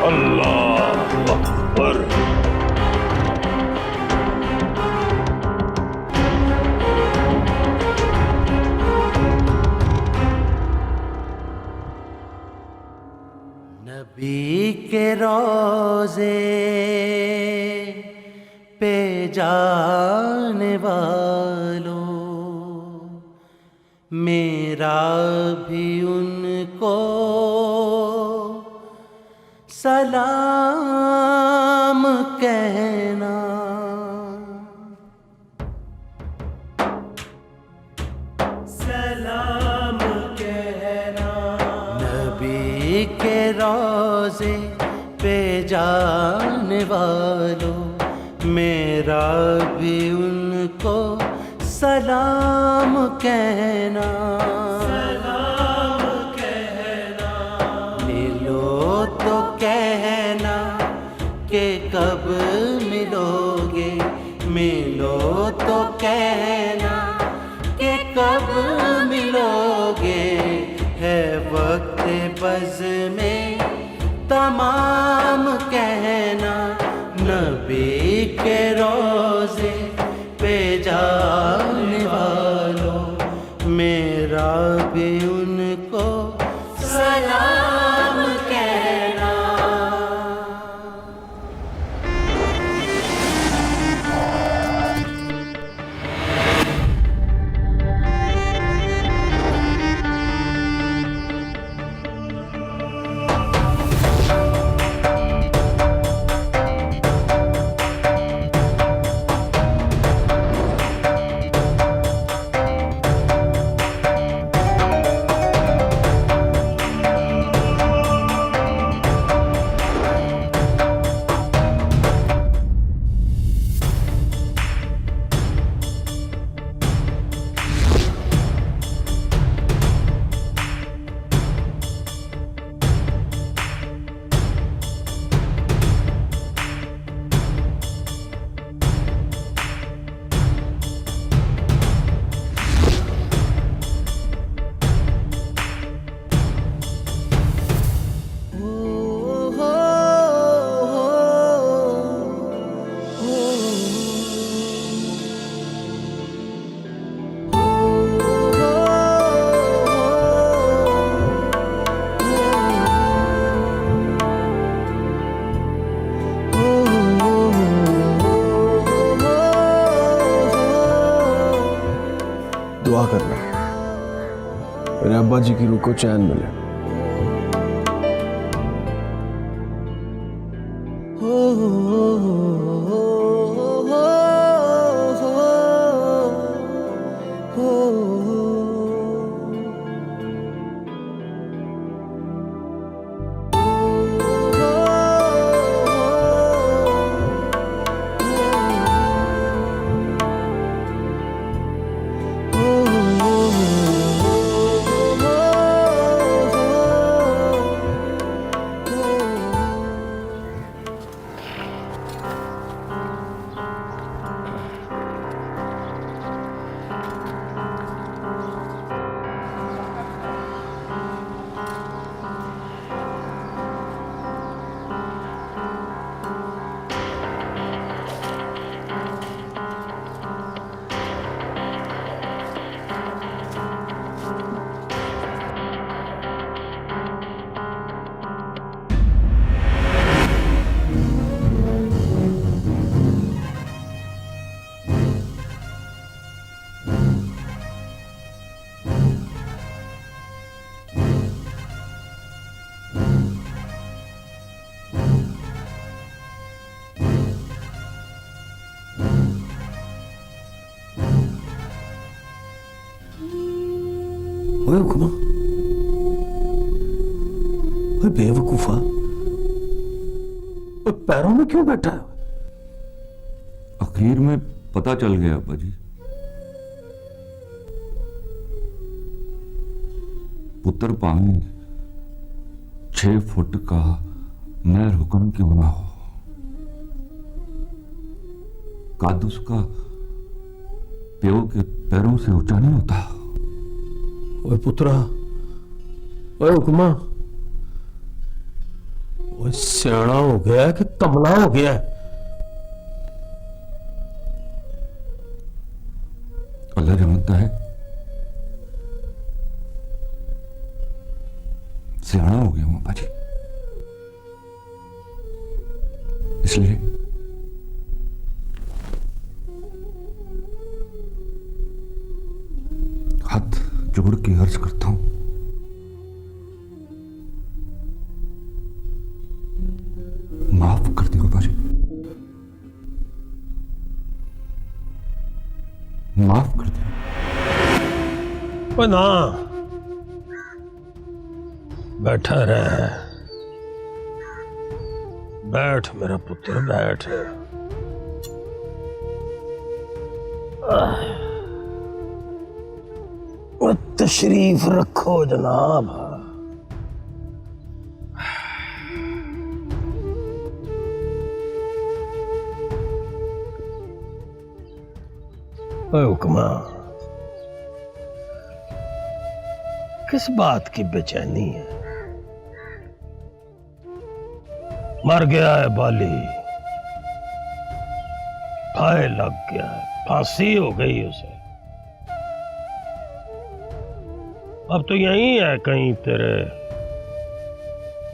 अल्लाह अकबर। नबी के रोज़े पे जाने वालों, मेरा भी उनको सलाम कहना। सलाम कहना। नबी के रोज़े पे जाने वालों, मेरा भी उनको सलाम कहना। सलाम कहना। मिलो तो कहना कि कब मिलोगे, मिलो तो कहना कि कब मिलोगे। है वक्त बज़ में तमाम कहना। नबी के रोज़े पे जाने वालों, मेरा भी उनको सलाम कहना। दुआ करना मेरे अब्बा जी की रूह को चैन मिले। ओए हुक्मा, ओए बेवकूफा, ओए पैरों में क्यों बैठा है? आखिर में पता चल गया अब्बा जी। पुत्र पानी 6 फुट का नहर हुक्म क्यों ना हो, कद उसका प्यो के पैरों से ऊंचा नहीं होता। ओए पुत्रा, ओए हुक्मा, वो सियाना हो गया कि कमला हो गया? अल्लाह जानता है, सियाना हो गया हूं अब्बा जी, इसलिए हाथ जोड़ के अर्ज करता हूं, माफ कर दियो अब्बा जी, माफ कर दियो। ओ ना, बैठा रह, बैठ मेरा पुत्र बैठ। तशरीफ रखो जनाब। हुक्मा, किस बात की बेचैनी है? मर गया है बाली, फाहे लग गया है, फांसी हो गई उसे। अब तो यहीं है कहीं तेरे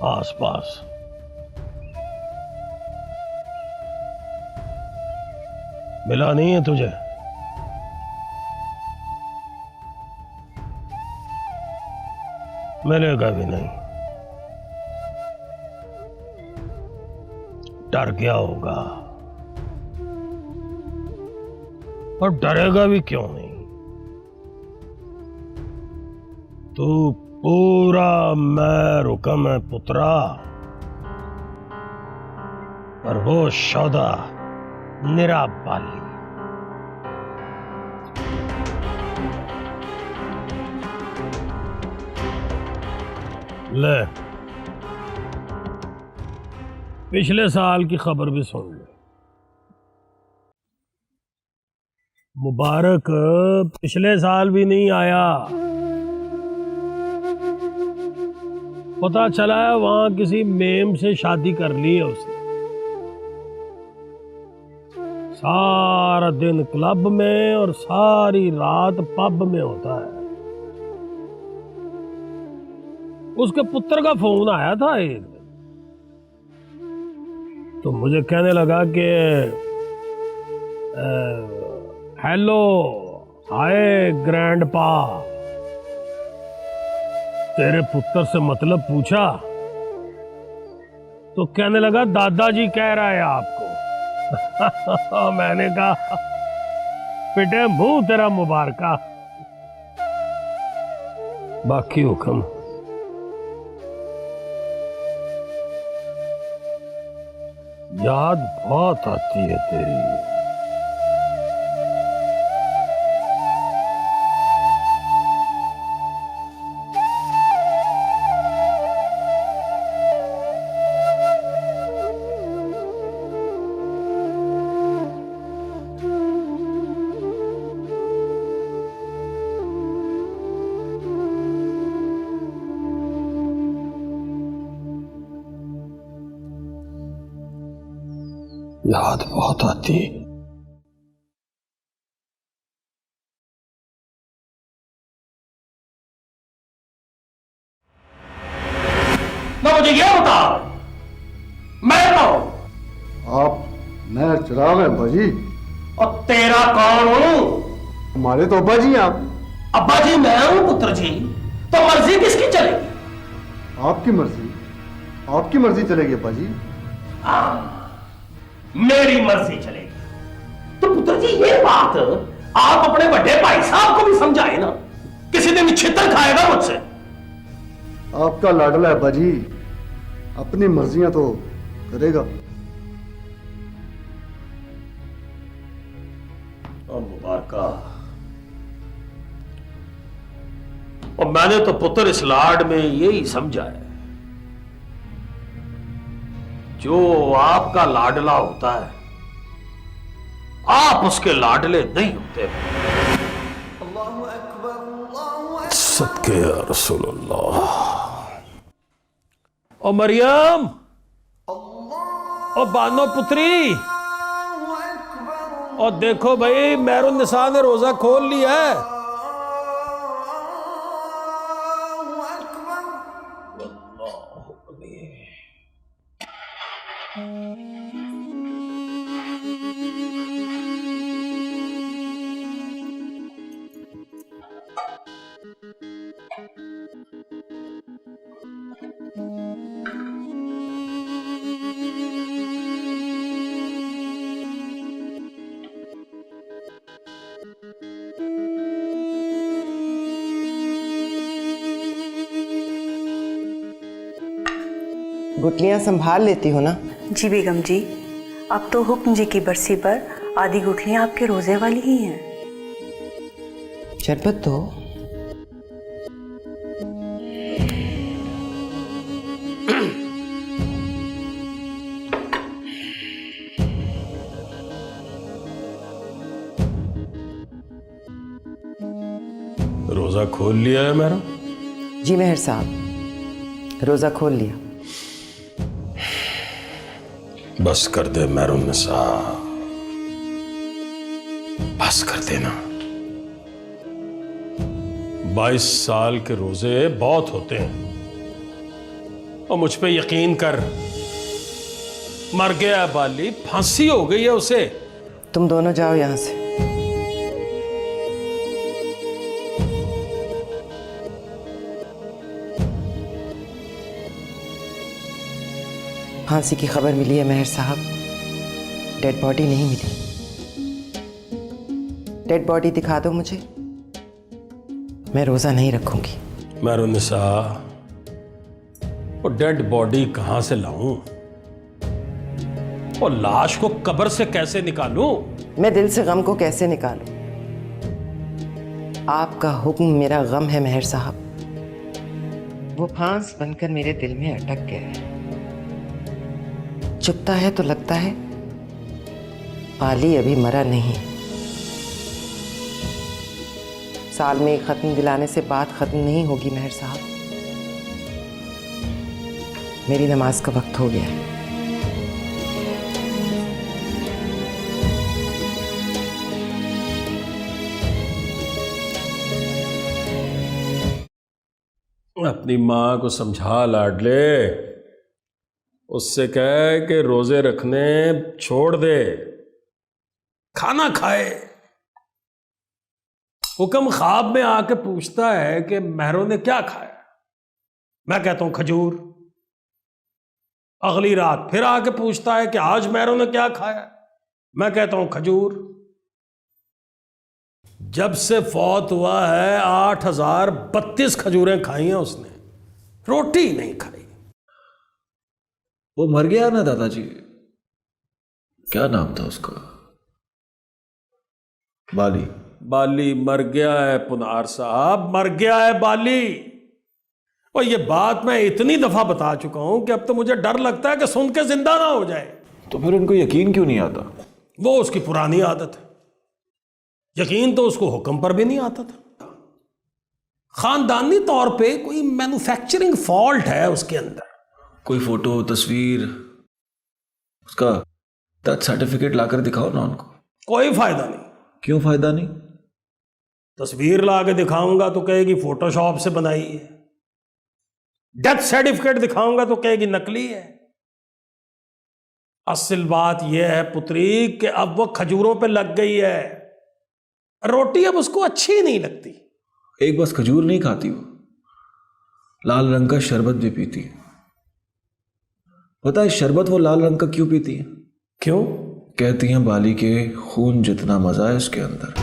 आसपास। मिला नहीं है तुझे? मिलेगा भी नहीं। डर गया होगा, और डरेगा भी क्यों नहीं? तू पूरा मैं रुकम है पुत्रा, और वो शौदा निरा बाली। ले, पिछले साल की खबर भी सुन ले। मुबारक पिछले साल भी नहीं आया। पता चला है वहां किसी मेम से शादी कर ली है उसने। सारा दिन क्लब में और सारी रात पब में होता है। उसके पुत्र का फोन आया था एक दिन, तो मुझे कहने लगा कि हेलो हाय ग्रैंडपा, तेरे पुत्र से मतलब पूछा तो कहने लगा दादाजी कह रहा है आपको। मैंने कहा पिटे मुंह तेरा मुबारका। बाकी हुक्म याद बहुत आती है तेरी। याद बहुत आती है। ना मुझे ये बता, मैं कौन? आप नया चिराग है बाजी। और तेरा कौन हूं? हमारे तो अब्बा जी हैं आप। अब्बा जी मैं हूं पुत्र जी, तो मर्जी किसकी चलेगी? आपकी मर्जी, आपकी मर्जी चलेगी अब्बा जी। मेरी मर्जी चलेगी। तो पुत्र जी ये बात आप अपने बड़े भाई साहब को भी समझाए ना, किसी दिन छितर खाएगा मुझसे। आपका लाडला है अब्बा जी, अपनी मर्जियां तो करेगा। और मुबारका, और मैंने तो पुत्र इस लाड में यही समझा है, जो आपका लाडला होता है आप उसके लाडले नहीं होते। सदके या रसूलुल्लाह। और मरियम, ओ बानो पुत्री, और देखो भाई मेहरुन्निसा ने रोजा खोल लिया है। गुठलियाँ संभाल लेती हो ना? जी बेगम जी, अब तो हुक्म जी की बरसी पर आधी गुठलियाँ आपके रोजे वाली ही हैं। शरबत तो रोजा खोल लिया है मेरा? जी मेहर साहब, रोजा खोल लिया। बस कर दे मेहरुन्निसा, बस कर देना। 22 साल के रोजे बहुत होते हैं और मुझ पे यकीन कर, मर गया बाली, फांसी हो गई है उसे। तुम दोनों जाओ यहां से। फांसी की खबर मिली है मेहर साहब, डेड बॉडी नहीं मिली। डेड बॉडी दिखा दो मुझे, मैं रोजा नहीं रखूंगी। मेहरुन्निसा, वो डेड बॉडी कहां से लाऊं और लाश को कब्र से कैसे निकालूं? मैं दिल से गम को कैसे निकालूं? आपका हुक्म मेरा गम है मेहर साहब। वो फांस बनकर मेरे दिल में अटक गया है। चुपता है तो लगता है बाली अभी मरा नहीं। साल में एक खत्म दिलाने से बात खत्म नहीं होगी मेहर साहब। मेरी नमाज का वक्त हो गया है। अपनी माँ को समझा लाडले, उससे कह कि रोजे रखने छोड़ दे, खाना खाए। हुक्म ख्वाब में आके पूछता है कि महरों ने क्या खाया, मैं कहता हूं खजूर। अगली रात फिर आके पूछता है कि आज महरों ने क्या खाया, मैं कहता हूं खजूर। जब से फौत हुआ है 8032 खजूरें खाई हैं उसने, रोटी नहीं खाई। वो मर गया ना दादाजी, क्या नाम था उसका? बाली। बाली मर गया है पुनार साहब, मर गया है बाली। और ये बात मैं इतनी दफा बता चुका हूं कि अब तो मुझे डर लगता है कि सुन के जिंदा ना हो जाए। तो फिर उनको यकीन क्यों नहीं आता? वो उसकी पुरानी आदत है। यकीन तो उसको हुक्म पर भी नहीं आता था। खानदानी तौर पे कोई मैन्युफैक्चरिंग फॉल्ट है उसके अंदर। कोई फोटो, तस्वीर, उसका डेथ सर्टिफिकेट लाकर दिखाओ ना उनको। कोई फायदा नहीं। क्यों फायदा नहीं? तस्वीर ला के दिखाऊंगा तो कहेगी फोटोशॉप से बनाई है, डेथ सर्टिफिकेट दिखाऊंगा तो कहेगी नकली है। असल बात यह है पुत्री कि अब वो खजूरों पे लग गई है, रोटी अब उसको अच्छी नहीं लगती। एक बस खजूर नहीं खाती, वो लाल रंग का शरबत भी पीती है। पता है शरबत वो लाल रंग का क्यों पीती है? क्यों? कहती हैं बाली के खून जितना मजा है उसके अंदर।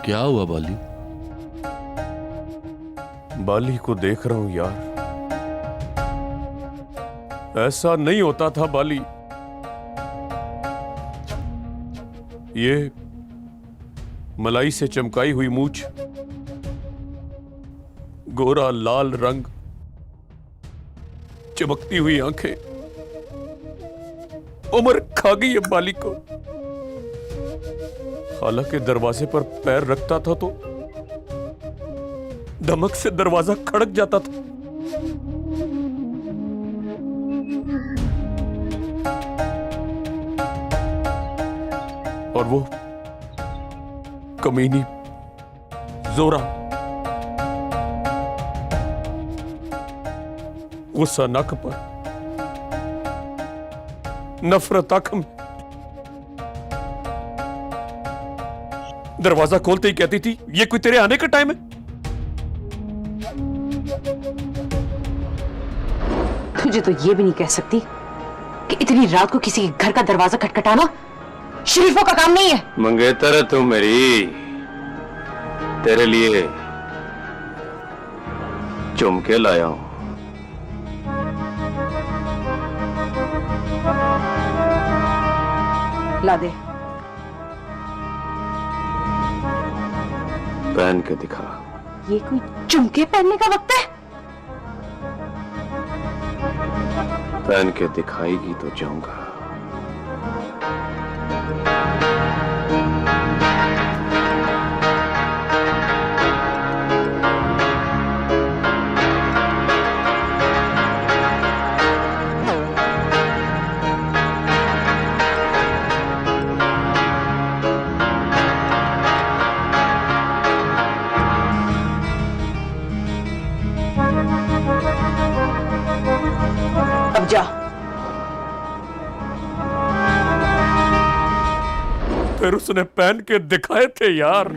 क्या हुआ बाली? बाली को देख रहा हूं यार, ऐसा नहीं होता था बाली। ये मलाई से चमकाई हुई मूछ, गोरा लाल रंग, चमकती हुई आंखें, उम्र खा गई है बाली को। हालांकि दरवाजे पर पैर रखता था तो धमक से दरवाजा खड़क जाता था। और वो कमीनी जोरा गुस्सा नक पर, नफरत आंख में, दरवाजा खोलते ही कहती थी ये कोई तेरे आने का टाइम है। तुझे तो ये भी नहीं कह सकती कि इतनी रात को किसी के घर का दरवाजा खटखटाना शरीफों का काम नहीं है। मंगेतर है तू मेरी, तेरे लिए झुमके लाया हूं। ला दे। पहन के दिखा। ये कोई झुमके पहनने का वक्त है? पहन के दिखाएगी तो जाऊंगा। अब जा। फिर उसने पहन के दिखाए थे यार,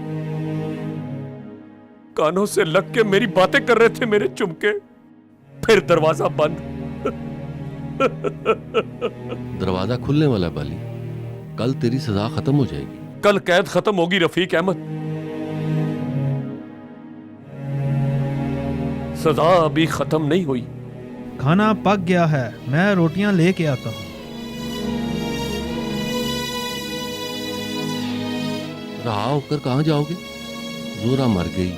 कानों से लग के मेरी बातें कर रहे थे मेरे चुमके, फिर दरवाजा बंद। दरवाजा खुलने वाला है बाली, कल तेरी सजा खत्म हो जाएगी। कल कैद खत्म होगी रफीक अहमद, सजा अभी खत्म नहीं हुई। खाना पक गया है, मैं रोटियां लेके आता हूँ। रहा होकर कहाँ जाओगे? जोरा मर गई,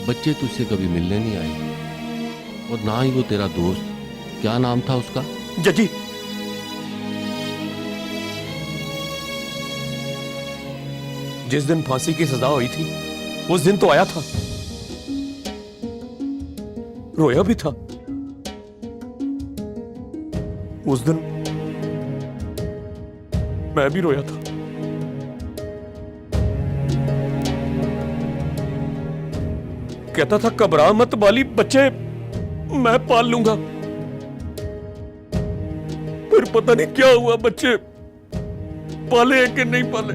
बच्चे तुझसे कभी मिलने नहीं आए, और ना ही वो तेरा दोस्त, क्या नाम था उसका? जजी। जिस दिन फांसी की सजा हुई थी उस दिन तो आया था, रोया भी था। उस दिन मैं भी रोया था। कहता था घबरा मत बाली, बच्चे मैं पाल लूंगा। फिर पता नहीं क्या हुआ, बच्चे पाले कि नहीं पाले।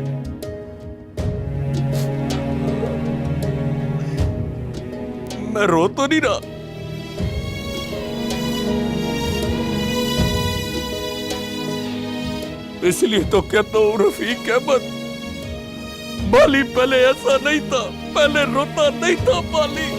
मैं रो तो नहीं रहा, इसलिए तो कहता हूं रफीक अहमद, बाली पहले ऐसा नहीं था, पहले रोता नहीं था बाली।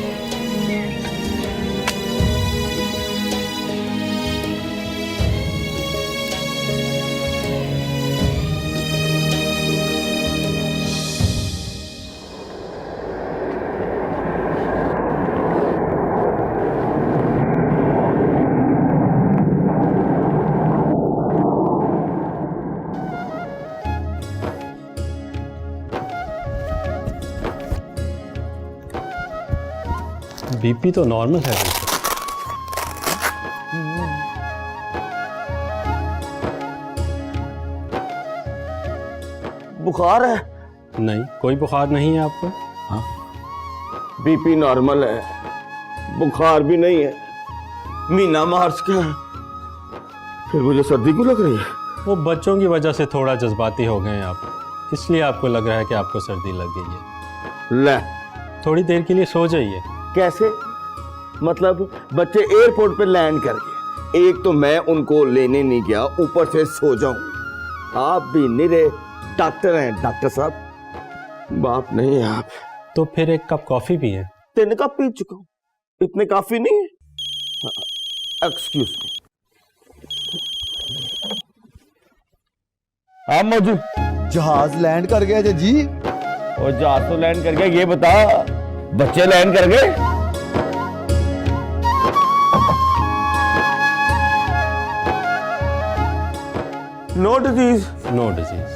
बीपी तो नॉर्मल है वैसे। बुखार है? नहीं, कोई बुखार नहीं है आपको। हाँ, बीपी नॉर्मल है, बुखार भी नहीं है, महीना मार्च का है, फिर मुझे सर्दी क्यों लग रही है? वो बच्चों की वजह से थोड़ा जज्बाती हो गए हैं आप, इसलिए आपको लग रहा है कि आपको सर्दी लग गई है। ले, थोड़ी देर के लिए सो जाइए। कैसे? मतलब बच्चे एयरपोर्ट पे लैंड कर गए, एक तो मैं उनको लेने नहीं गया, ऊपर से सो जाऊं। आप भी निरे डॉक्टर हैं डॉक्टर साहब, बाप नहीं है आप। तो फिर एक कप कॉफी पिए। 3 कप पी चुका हूं, इतने काफी नहीं है। Excuse me. हाँ मौजूद, जहाज लैंड कर गया जी। और जहाज तो लैंड कर गया, ये बता बच्चे लैंड कर गए? No disease? No disease.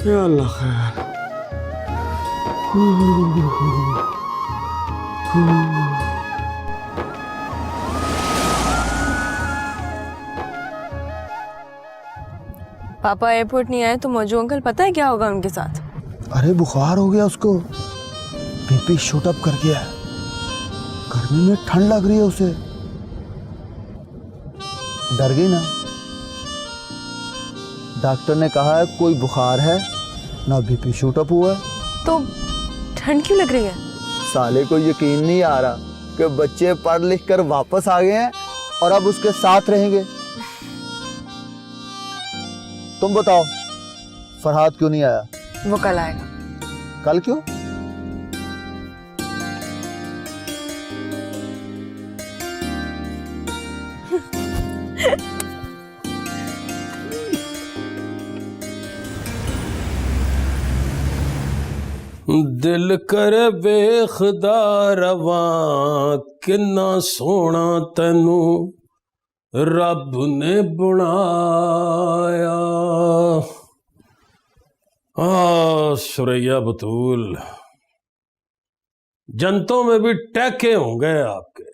या अल्लाह खैर। पापा एयरपोर्ट नहीं आए तो मौजू अंकल पता है क्या होगा उनके साथ? अरे बुखार हो गया उसको, बीपी शूट अप कर गया है, गर्मी में ठंड लग रही है उसे। डर गई ना? डॉक्टर ने कहा है कोई बुखार है ना बीपी शूट अप हुआ है। तो ठंड क्यों लग रही है? साले को यकीन नहीं आ रहा कि बच्चे पढ़ लिख कर वापस आ गए हैं और अब उसके साथ रहेंगे। तुम बताओ फरहाद क्यों नहीं आया? वो कल आएगा। कल क्यों? दिल करे बेखुदा रवा किन्ना सोना तेनू रब ने बनाया। सुरैया बतूल, जनतों में भी टैके होंगे आपके।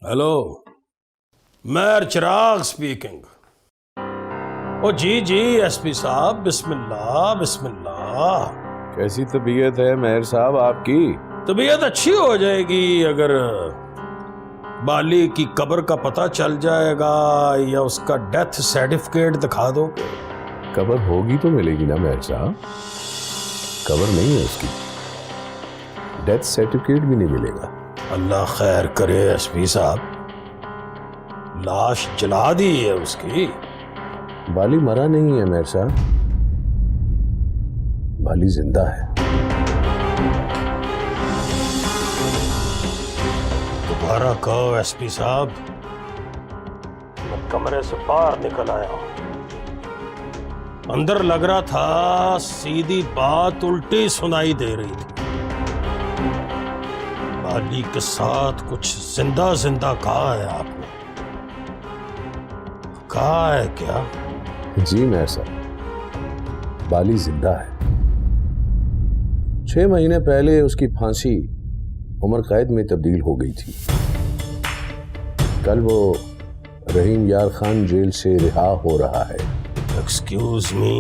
हेलो, मैं चिराग स्पीकिंग। ओ जी जी एसपी साहब, बिस्मिल्लाह बिस्मिल्लाह। कैसी तबीयत है मेहर साहब आपकी? तबीयत अच्छी हो जाएगी अगर बाली की कब्र का पता चल जाएगा या उसका डेथ सर्टिफिकेट दिखा दो। कब्र होगी तो मिलेगी ना मेहर साहब, कब्र नहीं है उसकी, डेथ सर्टिफिकेट भी नहीं मिलेगा। अल्लाह खैर करे एसपी साहब, लाश जला दी है उसकी। बाली मरा नहीं है मेहर साहब, बाली जिंदा है। दोबारा कहो एसपी साहब। मैं कमरे से बाहर निकल आया हूं, अंदर लग रहा था सीधी बात उल्टी सुनाई दे रही थी। बाली के साथ कुछ जिंदा जिंदा कहा है आपने? कहा है क्या? जी मेहर साहब, बाली जिंदा है। 6 महीने पहले उसकी फांसी उम्र कैद में तब्दील हो गई थी। कल वो रहीम यार खान जेल से रिहा हो रहा है। एक्सक्यूज मी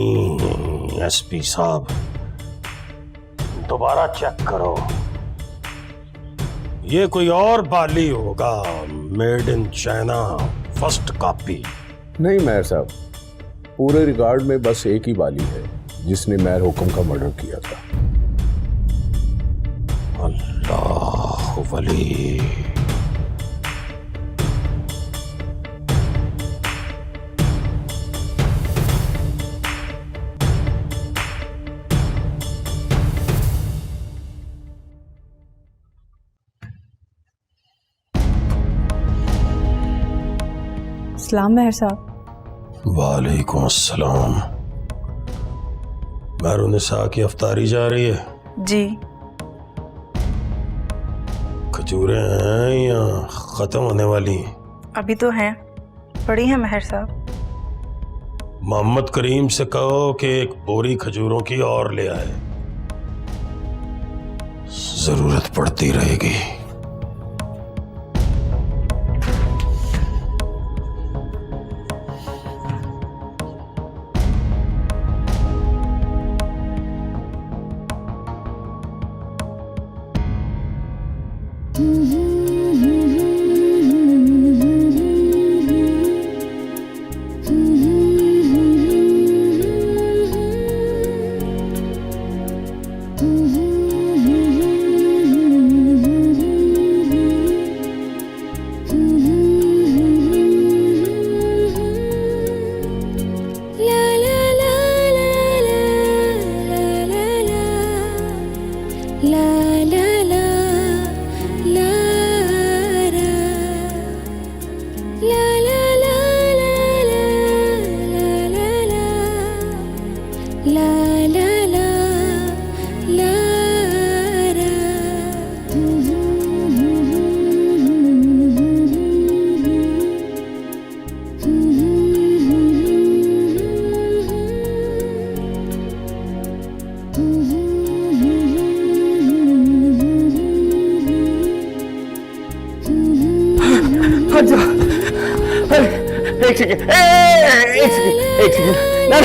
एसपी साहब, दोबारा चेक करो, ये कोई और बाली होगा, made in China, first copy. नहीं मेहर साहब, पूरे रिकॉर्ड में बस एक ही बाली है जिसने मेहर हुक्म का मर्डर किया था। अल्लाह वली। सलाम मेहर साहब। वालेकुम अस्सलाम। महरुनिसा की अफ्तारी जा रही है? जी। खजूरें हैं या खत्म होने वाली? अभी तो हैं, पड़ी हैं मेहर साहब। मोहम्मद करीम से कहो कि एक बोरी खजूरों की और ले आए, जरूरत पड़ती रहेगी। सेकंड, एक सेकंड, ना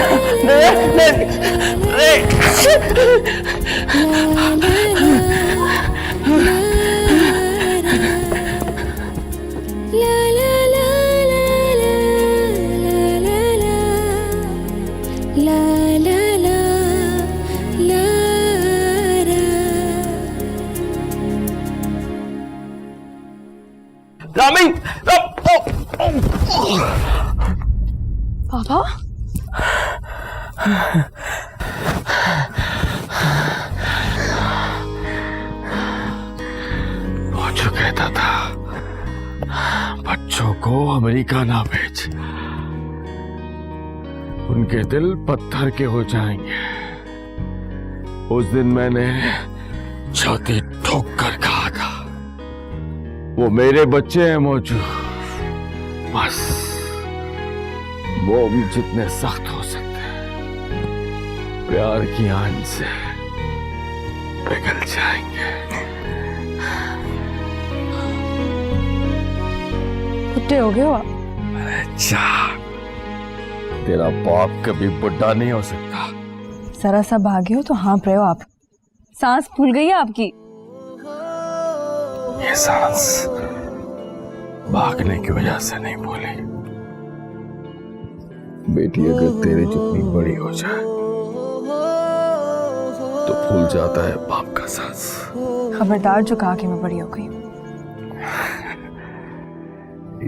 रामिंग। पापा वो जो कहता था बच्चों को अमेरिका ना भेज, उनके दिल पत्थर के हो जाएंगे। उस दिन मैंने छाती ठोक कर कहा था वो मेरे बच्चे हैं मौजू, बस मोम जितने सख्त हो सकते हैं प्यार की आंच से पिघल जाएंगे। बुढ़े हो गए हो आप? अच्छा, तेरा बाप कभी बुढ़ा नहीं हो सकता। जरा सा भागे हो तो हाँप रहे हो आप। सांस फूल गई है आपकी। ये सांस भागने की वजह से नहीं भूली। बेटी अगर तेरे जितनी बड़ी हो जाए तो भूल जाता है बाप का सांस। खबरदार जो कहा कि मैं बड़ी हो गई।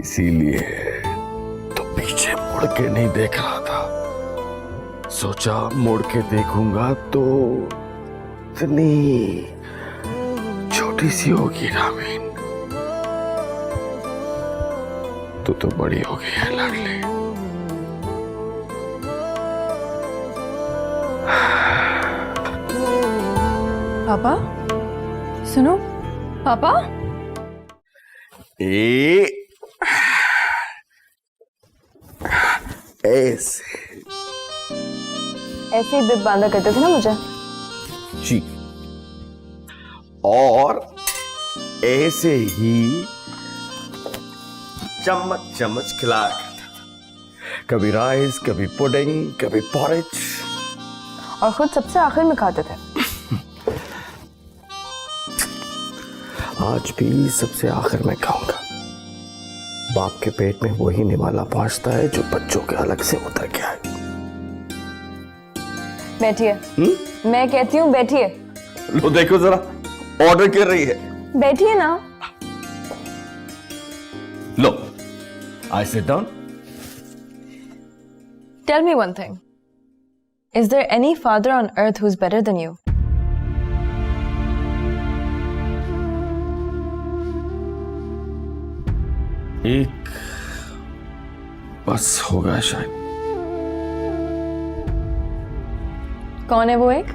इसीलिए तो पीछे मुड़ के नहीं देख रहा था। सोचा मुड़ के देखूंगा तो इतनी छोटी सी होगी रामीन। तू तो बड़ी हो गई है लाडली। पापा सुनो, पापा ऐसे ऐसे ही बिप बांधा करते थे ना मुझे जी, और ऐसे ही चम्मच चम्मच खिलाया करता था। कभी राइस, कभी पुडिंग, कभी पॉरेज, और खुद सबसे आखिर में खाते थे। आज भी सबसे आखिर में खाऊंगा। बाप के पेट में वही निवाला पहुंचता है जो बच्चों के अलग से उतर गया है। बैठिए। मैं कहती हूँ बैठिए। लो देखो जरा, ऑर्डर कर रही है। बैठिए ना। लो, I sit down. Tell me one thing. Is there any father on earth who's better than you? एक बस होगा शायद। कौन है वो एक?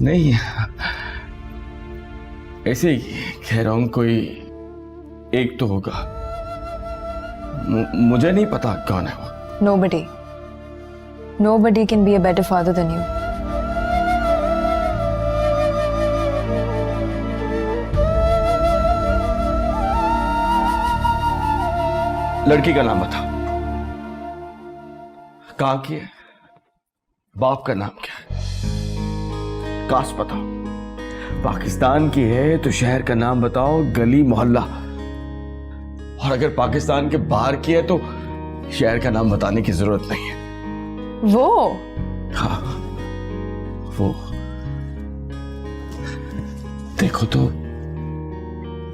नहीं, ऐसे ही कह रहा हूं, कोई एक तो होगा। मुझे नहीं पता कौन है वो। Nobody. Nobody can be a better father than you. लड़की का नाम बता। कहाँ की है? बाप का नाम क्या है? कास्ट बताओ। पाकिस्तान की है तो शहर का नाम बताओ, गली मोहल्ला। और अगर पाकिस्तान के बाहर की है तो शहर का नाम बताने की जरूरत नहीं है। वो? हाँ, वो। देखो तो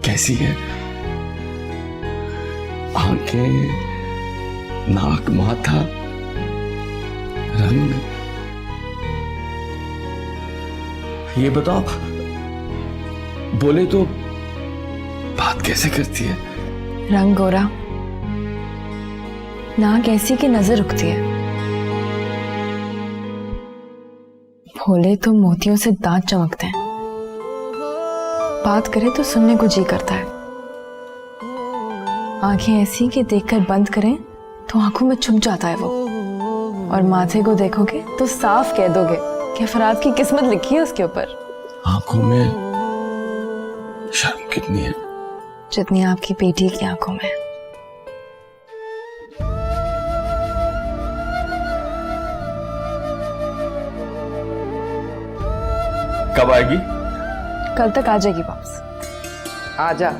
कैसी है? आंखें, नाक, माथा, रंग। ये बताओ, बोले तो बात कैसे करती है? रंग गोरा, नाक ऐसी की नजर रुकती है। भोले तो मोतियों से दांत चमकते हैं। बात करे तो सुनने को जी करता है। आंखें ऐसी कि देखकर बंद करें तो आंखों में छुप जाता है वो। और माथे को देखोगे तो साफ कह दोगे कि फराद की किस्मत लिखी है उसके ऊपर। आंखों में शर्म कितनी है? जितनी आपकी बेटी की आंखों में। कब आएगी? कल तक आ जाएगी वापस। आजा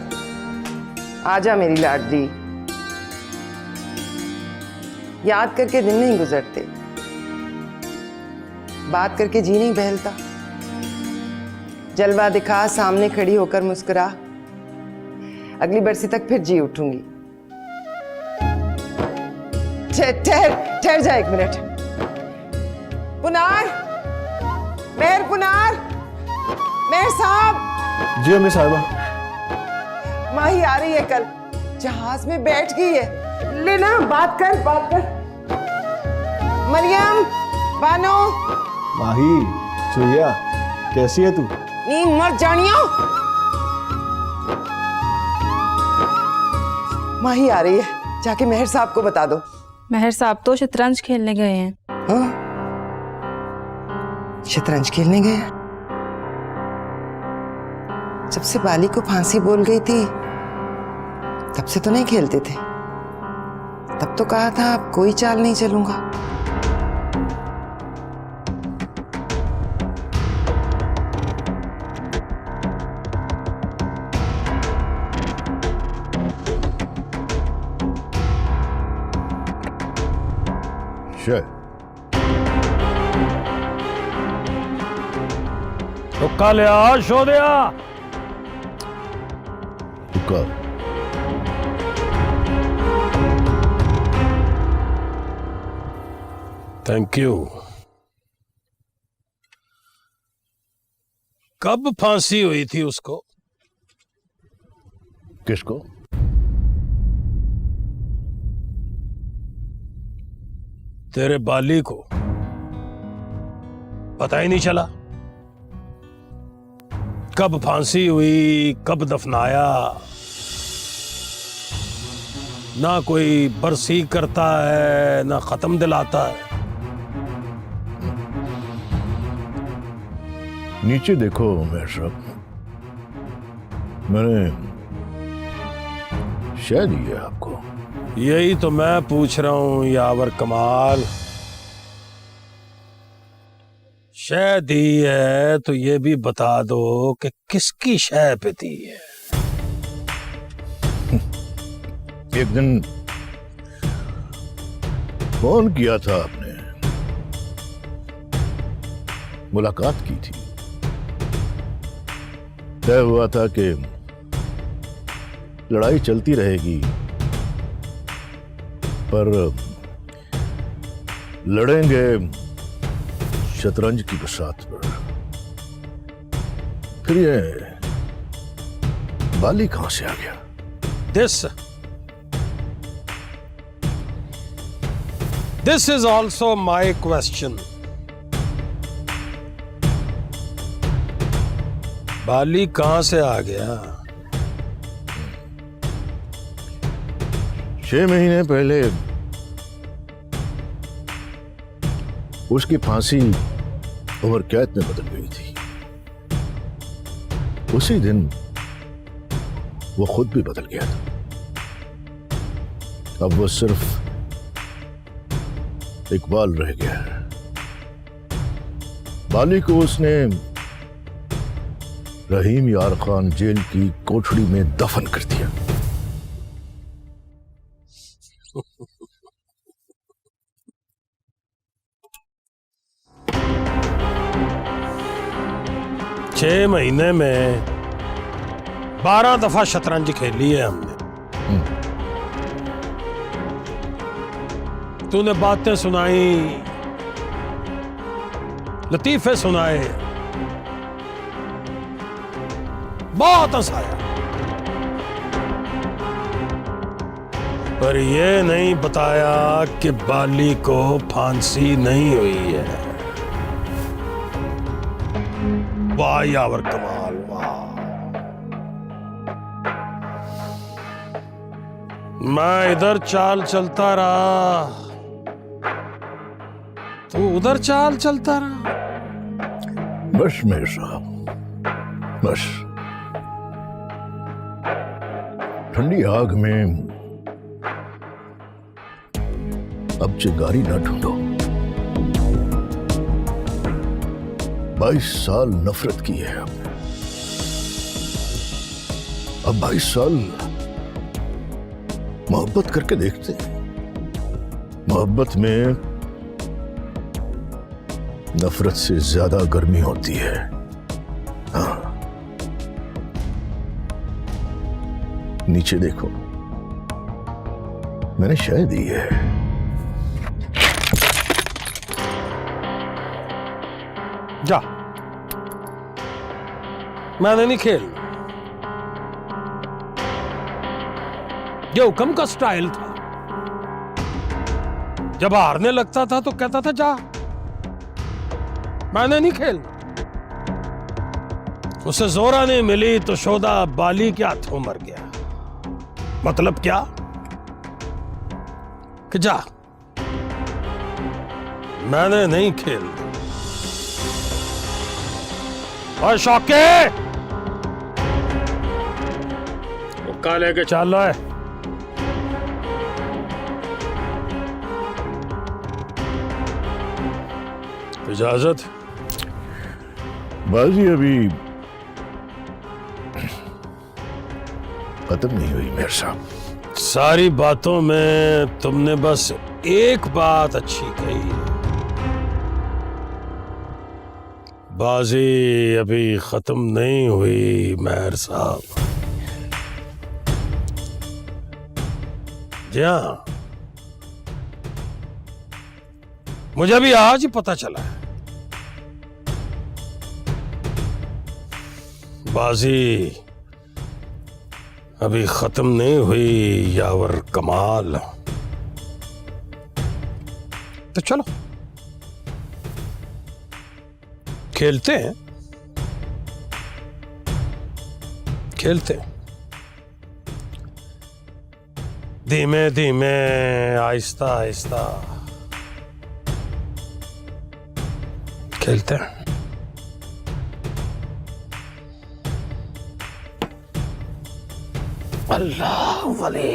आजा मेरी लाडली। याद करके दिन नहीं गुजरते, बात करके जी नहीं बहलता। जलवा दिखा, सामने खड़ी होकर मुस्कुरा, अगली बरसी तक फिर जी उठूंगी। ठहर जा 1 मिनट। पुनार, मेहर पुनार, मेहर साहब। जी अम्मी साहिबा। माही आ रही है कल, जहाज में बैठ गई है। लेना, बात कर। मरियम, बानो। माही, चुहिया, कैसी है तू? नींद मर जानियो। माही आ रही है, जाके मेहर साहब को बता दो। मेहर साहब तो शतरंज खेलने गए हैं। हाँ? शतरंज खेलने गए? जब से बाली को फांसी बोल गई थी तब से तो नहीं खेलते थे। तब तो कहा था अब कोई चाल नहीं चलूंगा। रुका लिया, शो दिया। रुका। Thank you. कब फांसी हुई थी उसको? किसको? तेरे बाली को पता ही नहीं चला कब फांसी हुई, कब दफनाया। ना कोई बरसी करता है, ना खत्म दिलाता है। नीचे देखो मेहर साहब, मैंने शायद दी है आपको। यही तो मैं पूछ रहा हूं यावर कमाल। शह दी है तो ये भी बता दो कि किसकी शह पे दी है। एक दिन फोन किया था आपने, मुलाकात की थी, तय हुआ था कि लड़ाई चलती रहेगी पर लड़ेंगे शतरंज की बसात पर। फिर ये बाली कहां से आ गया? This is also my question. बाली कहां से आ गया? 6 महीने पहले उसकी फांसी उम्र कैद में बदल गई थी। उसी दिन वो खुद भी बदल गया था। अब वो सिर्फ इकबाल रह गया है। बाली को उसने रहीम यार खान जेल की कोठड़ी में दफन कर दिया। छह महीने में 12 दफा शतरंज खेली है हमने। तूने बातें सुनाई, लतीफे सुनाए, बहुत हंसाया, पर यह नहीं बताया कि बाली को फांसी नहीं हुई है। वाह यावर कमाल, वाह। मैं इधर चाल चलता रहा, तू उधर चाल चलता रहा। बस मेरे साहब, बस ठंडी आग में अब चिंगारी ना ढूंढो। 22 साल नफरत की है आपने, अब 22 साल मोहब्बत करके देखते हैं। मोहब्बत में नफरत से ज्यादा गर्मी होती है। हाँ, नीचे देखो, मैंने शय दी है। जा, मैंने नहीं खेलना। ये हुक्म का स्टाइल था। जब हारने लगता था तो कहता था जा, मैंने नहीं खेलना। उसे जोरा नहीं मिली तो शोदा बाली के हाथों मर गया। मतलब क्या कि जा, मैंने नहीं खेलना। और शौके हुक्का लेके चल रहा है। इजाजत। बाजी अभी खत्म नहीं हुई मेयर साहब। सारी बातों में तुमने बस एक बात अच्छी कही, बाजी अभी खत्म नहीं हुई मेयर साहब। जी हाँ, मुझे भी आज ही पता चला है, बाजी अभी खत्म नहीं हुई यावर कमाल। तो चलो खेलते हैं, खेलते हैं। धीमे धीमे, आहिस्ता आहिस्ता खेलते हैं। अल्लाह वली।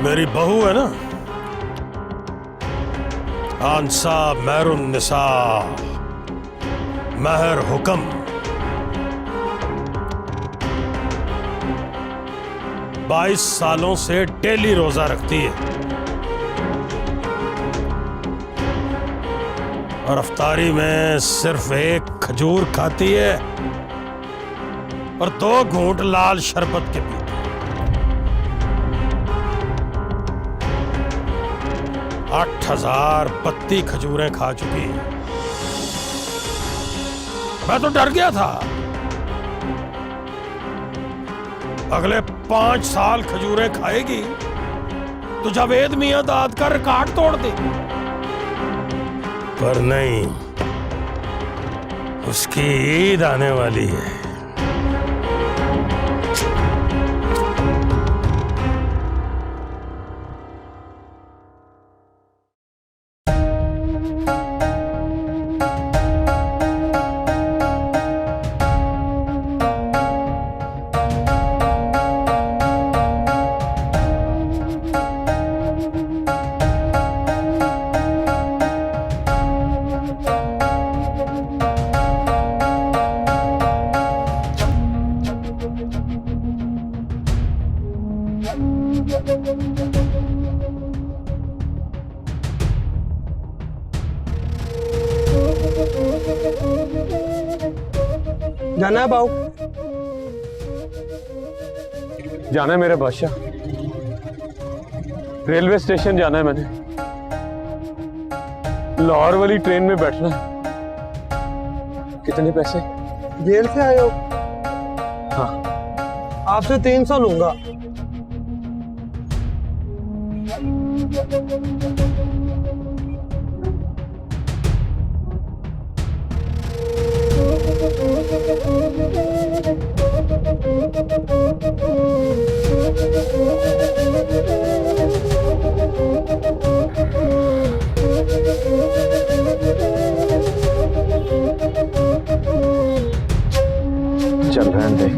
मेरी बहू है ना, आंसा महरुन निसा महर हुक्म, बाईस सालों से डेली रोजा रखती है और अफ्तारी में सिर्फ एक खजूर खाती है और 2 घूंट लाल शरबत के पीती। 8000 पत्ती खजूरें खा चुकी है। मैं तो डर गया था अगले 5 साल खजूरें खाएगी तो जावेद मियां दाद का रिकॉर्ड तोड़ दे, पर नहीं, उसकी ईद आने वाली है। जाना है बाऊ? जाना है मेरे बादशाह, रेलवे स्टेशन जाना है मैंने, लाहौर वाली ट्रेन में बैठना है। कितने पैसे? जेल से आए हो? हाँ। आपसे 300 लूंगा। चल रहने दे।